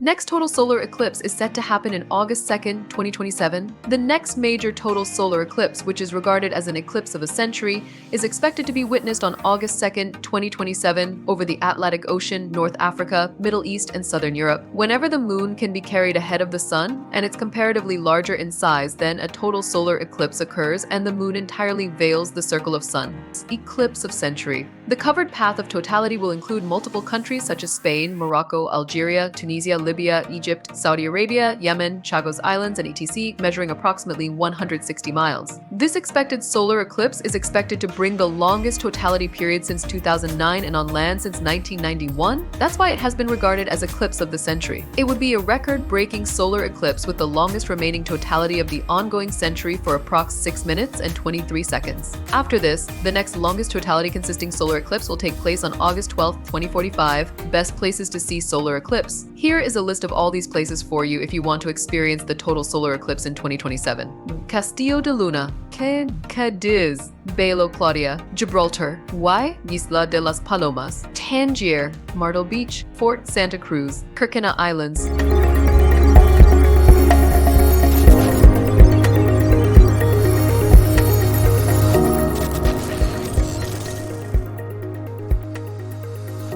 Next total solar eclipse is set to happen in August 2nd, 2027. The next major total solar eclipse, which is regarded as an eclipse of a century, is expected to be witnessed on August 2nd, 2027 over the Atlantic Ocean, North Africa, Middle East, and Southern Europe. Whenever the moon can be carried ahead of the sun and it's comparatively larger in size, then a total solar eclipse occurs and the moon entirely veils the circle of sun. Eclipse of century. The covered path of totality will include multiple countries such as Spain, Morocco, Algeria, Tunisia, Libya, Egypt, Saudi Arabia, Yemen, Chagos Islands, and etc., measuring approximately 160 miles. This expected solar eclipse is expected to bring the longest totality period since 2009 and on land since 1991. That's why it has been regarded as eclipse of the century. It would be a record-breaking solar eclipse with the longest remaining totality of the ongoing century for approx 6 minutes and 23 seconds. After this, the next longest totality consisting solar eclipse will take place on August 12, 2045. Best places to see solar eclipse. Here is a list of all these places for you if you want to experience the total solar eclipse in 2027. Castillo de Luna, Cadiz, Belo Claudia, Gibraltar, Isla de las Palomas, Tangier, Myrtle Beach, Fort Santa Cruz, Kirkina Islands.